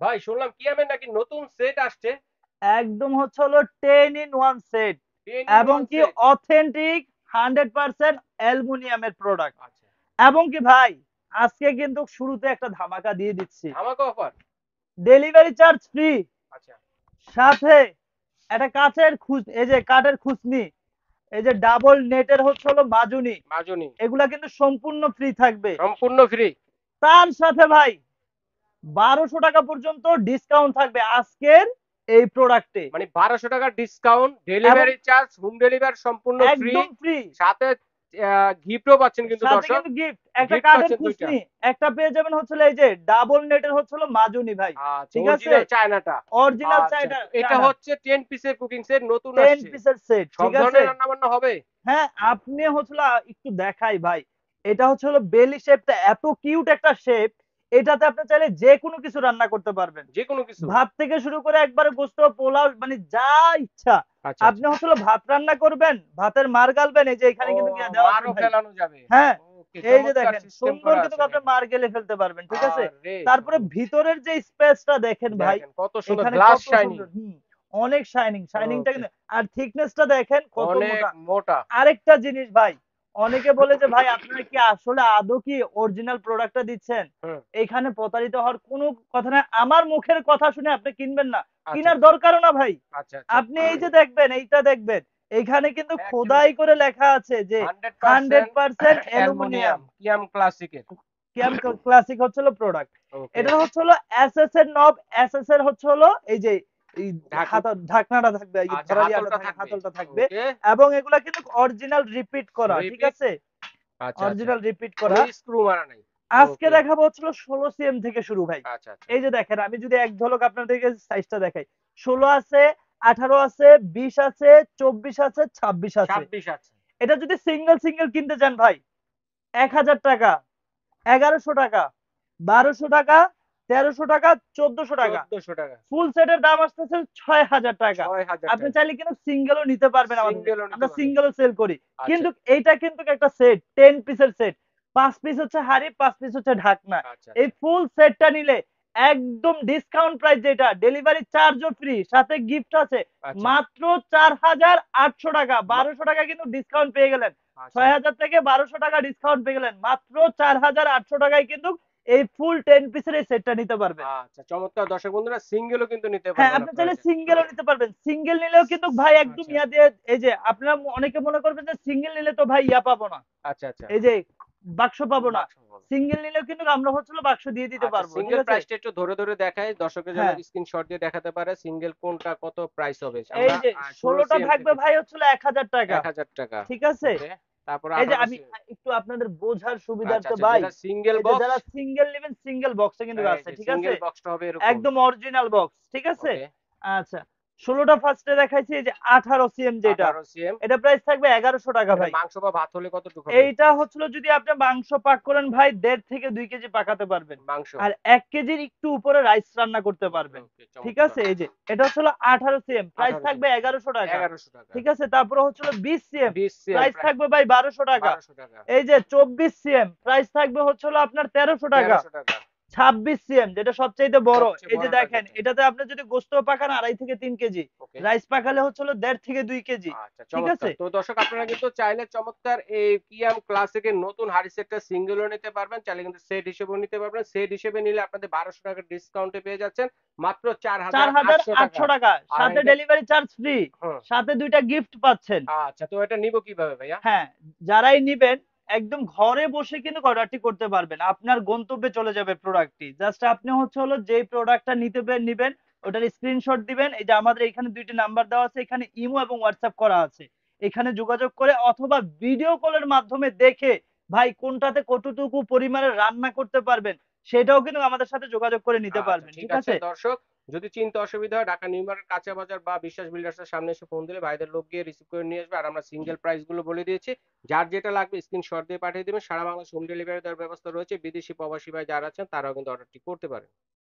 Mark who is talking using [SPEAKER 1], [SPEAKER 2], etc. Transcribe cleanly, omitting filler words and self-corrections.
[SPEAKER 1] ভাই শুনলাম কিয়ামের নাকি নতুন সেট আসছে।
[SPEAKER 2] একদম হচ্ছে হলো 10 in 1 সেট
[SPEAKER 1] 10 in
[SPEAKER 2] এবং
[SPEAKER 1] 1
[SPEAKER 2] কি
[SPEAKER 1] সেট।
[SPEAKER 2] অথেন্টিক 100% অ্যালুমিনিয়ামের প্রোডাক্ট।
[SPEAKER 1] আচ্ছা।
[SPEAKER 2] এবং কি ভাই আজকে কিন্তু শুরুতে একটা ধামাকা দিয়ে দিচ্ছি,
[SPEAKER 1] ধামাকা অফার।
[SPEAKER 2] ডেলিভারি চার্জ ফ্রি,
[SPEAKER 1] আচ্ছা।
[SPEAKER 2] সাথে একটা কাঠের এই যে কাঠের খুসনি, এই যে ডাবল নেটের হচ্ছে হলো মাজুনি,
[SPEAKER 1] মাজনি।
[SPEAKER 2] এগুলা কিন্তু সম্পূর্ণ ফ্রি থাকবে।
[SPEAKER 1] সম্পূর্ণ ফ্রি।
[SPEAKER 2] তার সাথে ভাই 1200 টাকা পর্যন্ত ডিসকাউন্ট থাকবে আজকের এই প্রোডাক্টে।
[SPEAKER 1] মানে 1200 টাকা ডিসকাউন্ট,
[SPEAKER 2] এবং
[SPEAKER 1] ডেলিভারি চার্জ, হোম ডেলিভারি সম্পূর্ণ ফ্রি।
[SPEAKER 2] একদম ফ্রি,
[SPEAKER 1] সাথে গিফটও পাচ্ছেন কিন্তু
[SPEAKER 2] সাথে
[SPEAKER 1] দর্শক।
[SPEAKER 2] কিন্তু গিফট একটা
[SPEAKER 1] গিফট
[SPEAKER 2] কাঠের
[SPEAKER 1] পাচ্ছেন দুইটা।
[SPEAKER 2] খুসনি, একটা পেয়ে যাবেন হচ্ছে হলো এই যে ডাবল নেটের হচ্ছে হলো মাজুনি ভাই।
[SPEAKER 1] আচ্ছা,
[SPEAKER 2] ঠিক আছে,
[SPEAKER 1] অরিজিনাল চায়নাটা।
[SPEAKER 2] অরিজিনাল
[SPEAKER 1] আচ্ছা,
[SPEAKER 2] চাইনা
[SPEAKER 1] তো এটা
[SPEAKER 2] চায়না
[SPEAKER 1] হচ্ছে 10 পিসের কুকিং সেট, নতুন
[SPEAKER 2] 10
[SPEAKER 1] আসছে।
[SPEAKER 2] পিসের সেট।
[SPEAKER 1] সব
[SPEAKER 2] ঠিক আছে,
[SPEAKER 1] ধরনের রান্না বান্না হবে।
[SPEAKER 2] হ্যাঁ আপনি হচ্ছিল একটু দেখাই ভাই, এটা হচ্ছে হলো বেলি শেপটা এত কিউট একটা শেপ, এটাতে আপনি চাইলে যে কোনো কিছু রান্না করতে পারবেন।
[SPEAKER 1] যে কোনো কিছু।
[SPEAKER 2] ভাত থেকে শুরু করে একবারে গোস্ত পোলাও মানে যা ইচ্ছা
[SPEAKER 1] আচ্ছা, আচ্ছা।
[SPEAKER 2] আপনি হচ্ছে হলো ভাত রান্না করবেন, ভাতের মার গালবেন, এই যে
[SPEAKER 1] ও,
[SPEAKER 2] এখানে কিন্তু কি দেওয়া আছে
[SPEAKER 1] মারও
[SPEAKER 2] ভাই।
[SPEAKER 1] ফেলানো যাবে।
[SPEAKER 2] হ্যাঁ,
[SPEAKER 1] ওকে,
[SPEAKER 2] এই যে
[SPEAKER 1] চমৎকার
[SPEAKER 2] দেখেন
[SPEAKER 1] সিস্টেম
[SPEAKER 2] সুন্দর
[SPEAKER 1] করা
[SPEAKER 2] কিন্তু
[SPEAKER 1] আছে
[SPEAKER 2] আপনি
[SPEAKER 1] দেখেন।
[SPEAKER 2] মার গেলে ফেলতে পারবেন। ঠিক আছে,
[SPEAKER 1] আরে
[SPEAKER 2] তারপরে
[SPEAKER 1] শাবাশ।
[SPEAKER 2] ভিতরের যে স্পেসটা দেখেন ভাই,
[SPEAKER 1] দেখেন কত সুন্দর
[SPEAKER 2] এখানে
[SPEAKER 1] গ্লাস
[SPEAKER 2] কত
[SPEAKER 1] শাইনিং।
[SPEAKER 2] সুন্দর। অনেক শাইনিং, শাইনিংটা
[SPEAKER 1] ওকে।
[SPEAKER 2] কিন্তু, আর থিকনেসটা দেখেন কত
[SPEAKER 1] অনেক
[SPEAKER 2] মোটা।
[SPEAKER 1] মোটা।
[SPEAKER 2] আরেকটা জিনিস ভাই, অনেকে বলে যে ভাই আপনারা কি আসলে আদৌ কি অরিজিনাল প্রোডাক্টটা দিচ্ছেন?
[SPEAKER 1] হুম।
[SPEAKER 2] এখানে প্রতারিত হওয়ার কোনো কথা নাই। আমার মুখের কথা শুনে আপনি কিনবেন না,
[SPEAKER 1] আচ্ছা,
[SPEAKER 2] কিনার
[SPEAKER 1] আচ্ছা।
[SPEAKER 2] দরকারও না ভাই।
[SPEAKER 1] আচ্ছা, আচ্ছা।
[SPEAKER 2] আপনি এই যে দেখবেন, এইটা দেখবেন, এখানে কিন্তু
[SPEAKER 1] একদম
[SPEAKER 2] খোদাই করে লেখা আছে যে
[SPEAKER 1] 100%
[SPEAKER 2] 100% অ্যালুমিনিয়াম।
[SPEAKER 1] অ্যালুমিনিয়াম কিয়াম ক্লাসিকের।
[SPEAKER 2] ক্যাম ক্লাসিক হচ্ছে হলো প্রোডাক্ট।
[SPEAKER 1] ওকে।
[SPEAKER 2] এটা হচ্ছে হলো এসএস এর নব, এসএস এর হচ্ছে হলো এই যে এই
[SPEAKER 1] ঢাক।
[SPEAKER 2] ঢাকনাটা থাকবে, এই
[SPEAKER 1] আচ্ছা,
[SPEAKER 2] ধরার ইয়াটা
[SPEAKER 1] হাতলটা
[SPEAKER 2] থাকে,
[SPEAKER 1] থাকবে।
[SPEAKER 2] হাতলটা থাকবে।
[SPEAKER 1] ওকে।
[SPEAKER 2] এবং এগুলা কিন্তু অরিজিনাল রিপিট করা। ঠিক
[SPEAKER 1] রিপিট।
[SPEAKER 2] আছে,
[SPEAKER 1] আচ্ছা, আচ্ছা।
[SPEAKER 2] অরিজিনাল রিপিট
[SPEAKER 1] কোনো
[SPEAKER 2] করা।
[SPEAKER 1] স্ক্রু মারা নাই।
[SPEAKER 2] আজকে
[SPEAKER 1] ওকে।
[SPEAKER 2] দেখাবো হচ্ছিল 16 সিএম থেকে শুরু ভাই।
[SPEAKER 1] আচ্ছা, আচ্ছা।
[SPEAKER 2] এই যে দেখেন, আমি যদি এক ঝলক আপনাদেরকে সাইজটা দেখাই, 16 আছে, 18 আছে, 20 আছে, 24 আছে, 26 আছে।
[SPEAKER 1] 26 আছে।
[SPEAKER 2] এটা যদি সিঙ্গেল সিঙ্গেল কিনতে চান ভাই, 1000 টাকা, 1100 টাকা, 1200 টাকা, 1300 টাকা, 1400 টাকা।
[SPEAKER 1] 1400 টাকা।
[SPEAKER 2] ফুল সেটের দাম আসতেছে 6000 টাকা।
[SPEAKER 1] 6000
[SPEAKER 2] আপনি
[SPEAKER 1] টাকা।
[SPEAKER 2] চাইলে কিন্তু সিঙ্গেলও নিতে পারবেন আমাদের থেকে।
[SPEAKER 1] সিঙ্গেলও নিতে
[SPEAKER 2] আমরা
[SPEAKER 1] পারবেন।
[SPEAKER 2] সিঙ্গেলও সেল করি।
[SPEAKER 1] আচ্ছা,
[SPEAKER 2] কিন্তু এইটা কিন্তু একটা সেট, 10 পিসের সেট। 5 পিস হচ্ছে হাঁড়ি, 5 পিস হচ্ছে ঢাকনা।
[SPEAKER 1] আচ্ছা,
[SPEAKER 2] এই
[SPEAKER 1] আচ্ছা।
[SPEAKER 2] ফুল সেটটা নিলে একদম ডিসকাউন্ট প্রাইস, যেটা ডেলিভারি চার্জও ফ্রি, সাথে গিফট আছে,
[SPEAKER 1] আচ্ছা।
[SPEAKER 2] মাত্র 4800 টাকা।
[SPEAKER 1] মা
[SPEAKER 2] 1200 টাকা কিন্তু ডিসকাউন্ট পেয়ে গেলেন।
[SPEAKER 1] আচ্ছা।
[SPEAKER 2] 6000 থেকে 1200 টাকা ডিসকাউন্ট পেয়ে গেলেন। মাত্র 4800 টাকায় কিন্তু এই ফুল 10 পিসের এই সেটটা নিতে পারবেন।
[SPEAKER 1] আচ্ছা, চমৎকার দর্শক বন্ধুরা, সিঙ্গেলও কিন্তু নিতে
[SPEAKER 2] হ্যাঁ,
[SPEAKER 1] পারবেন
[SPEAKER 2] আপনি
[SPEAKER 1] আপনারা
[SPEAKER 2] চাইলে
[SPEAKER 1] চাইলে।
[SPEAKER 2] সিঙ্গেলও নিতে পারবেন। সিঙ্গেল নিলেও কিন্তু ভাই একদম
[SPEAKER 1] আচ্ছা,
[SPEAKER 2] ইয়া দিয়ে, এই যে আপনারা অনেকে মনে করবেন যে সিঙ্গেল নিলে তো ভাই ইয়া পাবো না।
[SPEAKER 1] আচ্ছা, আচ্ছা।
[SPEAKER 2] এই যে বাক্স পাবো না।
[SPEAKER 1] বাক্স বলো।
[SPEAKER 2] সিঙ্গেল নিলেও কিন্তু আমরা হচ্ছিল বাক্স দিয়ে দিতে
[SPEAKER 1] আচ্ছা,
[SPEAKER 2] পারবো। ঠিক
[SPEAKER 1] সিঙ্গেল
[SPEAKER 2] আছে?
[SPEAKER 1] প্রাইসটা একটু ধরে, ধরে দেখাই। দর্শকের জন্য
[SPEAKER 2] হ্যাঁ,
[SPEAKER 1] স্ক্রিনশট দিয়ে দেখাতে পারে সিঙ্গেল কোনটা কত প্রাইস হবে।
[SPEAKER 2] এই
[SPEAKER 1] আমরা
[SPEAKER 2] যে
[SPEAKER 1] 16
[SPEAKER 2] 16টা
[SPEAKER 1] সিএম
[SPEAKER 2] থাকবে
[SPEAKER 1] থেকে
[SPEAKER 2] ভাই হচ্ছিল 1000 টাকা।
[SPEAKER 1] 1000 টাকা।
[SPEAKER 2] ঠিক আছে?
[SPEAKER 1] ওকে। তারপর
[SPEAKER 2] এই যে
[SPEAKER 1] 18
[SPEAKER 2] আমি
[SPEAKER 1] সিএম।
[SPEAKER 2] একটু আপনাদের বোঝার
[SPEAKER 1] আচ্ছা,
[SPEAKER 2] সুবিধার্থে
[SPEAKER 1] আচ্ছা।
[SPEAKER 2] ভাই,
[SPEAKER 1] যেটা সিঙ্গেল
[SPEAKER 2] এই যে
[SPEAKER 1] বক্স,
[SPEAKER 2] যারা সিঙ্গেল নেবেন সিঙ্গেল বক্সে কিন্তু
[SPEAKER 1] এই
[SPEAKER 2] আছে।
[SPEAKER 1] যে
[SPEAKER 2] ঠিক আছে?
[SPEAKER 1] সিঙ্গেল বক্সটা হবে এরকম।
[SPEAKER 2] একদম অরিজিনাল বক্স। ঠিক আছে?
[SPEAKER 1] ওকে।
[SPEAKER 2] আচ্ছা। 16টা ফার্স্টে দেখাইছি, এই যে 18 সিএম যেটা।
[SPEAKER 1] 18 সিএম।
[SPEAKER 2] এটা প্রাইস থাকবে 1100 টাকা
[SPEAKER 1] এটা
[SPEAKER 2] ভাই।
[SPEAKER 1] মাংস বা ভাত হলে কতটুকু হবে?
[SPEAKER 2] এইটা হচ্ছিল যদি আপনি মাংস পাক করেন ভাই, 1.5 থেকে 2 কেজি পাকাতে পারবেন।
[SPEAKER 1] মাংস।
[SPEAKER 2] আর 1 কেজির একটু উপরে রাইস রান্না করতে
[SPEAKER 1] ওকে,
[SPEAKER 2] পারবেন।
[SPEAKER 1] ওকে,
[SPEAKER 2] ঠিক
[SPEAKER 1] চমৎকার।
[SPEAKER 2] আছে? এই যে এটা হচ্ছিল 18 সিএম, প্রাইস
[SPEAKER 1] 18 সিএম।
[SPEAKER 2] থাকবে 1100 টাকা।
[SPEAKER 1] 1100 টাকা।
[SPEAKER 2] ঠিক আছে? তারপরে হচ্ছিল 20 সিএম,
[SPEAKER 1] 20 সিএম
[SPEAKER 2] প্রাইস
[SPEAKER 1] প্রাইস
[SPEAKER 2] থাকবে ভাই 1200 টাকা।
[SPEAKER 1] 1200 টাকা।
[SPEAKER 2] এই যে 24 সিএম, প্রাইস থাকবে হচ্ছিল আপনার 1300 টাকা।
[SPEAKER 1] 1300 টাকা।
[SPEAKER 2] 26 সিএম, যেটা সবচাইতে বড়,
[SPEAKER 1] সবচেয়ে
[SPEAKER 2] এই যে
[SPEAKER 1] বড়টা
[SPEAKER 2] দেখেন,
[SPEAKER 1] যেটা।
[SPEAKER 2] এটাতে আপনি যদি গোস্ত পাকান 2.5 থেকে 3 কেজি,
[SPEAKER 1] ওকে।
[SPEAKER 2] রাইস পাকালে হচ্ছে হলো 1.5 থেকে 2 কেজি।
[SPEAKER 1] আচ্ছা,
[SPEAKER 2] ঠিক
[SPEAKER 1] চমৎকার।
[SPEAKER 2] আছে?
[SPEAKER 1] তো দর্শক আপনারা কিন্তু চাইলে চমৎকার এই কিয়াম ক্লাসিকের নতুন হাড়ি সেটটা সিঙ্গেলও নিতে পারবেন, চাইলে কিন্তু সেট হিসেবেও নিতে পারবেন। সেট হিসেবে নিলে আপনাদের 1200 টাকা ডিসকাউন্টে পেয়ে যাচ্ছেন মাত্র 4800 টাকা।
[SPEAKER 2] 4800 টাকা,
[SPEAKER 1] আর
[SPEAKER 2] সাথে
[SPEAKER 1] এটা
[SPEAKER 2] ডেলিভারি চার্জ ফ্রি,
[SPEAKER 1] হুম।
[SPEAKER 2] সাথে 2টা গিফট পাচ্ছেন।
[SPEAKER 1] আচ্ছা, তো এটা নিবো কিভাবে ভাইয়া?
[SPEAKER 2] হ্যাঁ, যারাই নিবেন একদম ঘরে বসে কিন্তু অর্ডারটি করতে পারবেন। আপনার গন্তব্যে চলে যাবে প্রোডাক্টটি। জাস্ট আপনি হচ্ছে হলো যেই প্রোডাক্টটা নিবেন, ওটার স্ক্রিনশট দিবেন। এই যে আমাদের এখানে 2টি নাম্বার দেওয়া আছে, এখানে ইমো এবং হোয়াটসঅ্যাপ করা আছে। এখানে যোগাযোগ করে অথবা ভিডিও কলের মাধ্যমে দেখে ভাই কোনটাতে কতটুকু পরিমাণে রান্না করতে পারবেন, সেটাও কিন্তু আমাদের সাথে যোগাযোগ করে নিতে
[SPEAKER 1] আচ্ছা,
[SPEAKER 2] পারবেন।
[SPEAKER 1] ঠিক
[SPEAKER 2] ঠিক
[SPEAKER 1] আছে
[SPEAKER 2] আছে?
[SPEAKER 1] দর্শক, যদি চিনতে অসুবিধা হয় ঢাকা নিউ মার্কেট কাঁচা বাজার বা বিশ্বাস বিল্ডার্সের সামনে এসে ফোন দিলে ভাইদের লোক গিয়ে রিসিভ করে নিয়ে আসবে। আর আমরা সিঙ্গেল প্রাইস গুলো বলে দিয়েছি। যার যেটা লাগবে স্ক্রিনশট দিয়ে পাঠিয়ে দিবেন। সারা বাংলাদেশ হোম ডেলিভারি দেওয়ার ব্যবস্থা রয়েছে। বিদেশি প্রবাসী ভাই যারা আছেন তারাও কিন্তু অর্ডারটি করতে পারেন।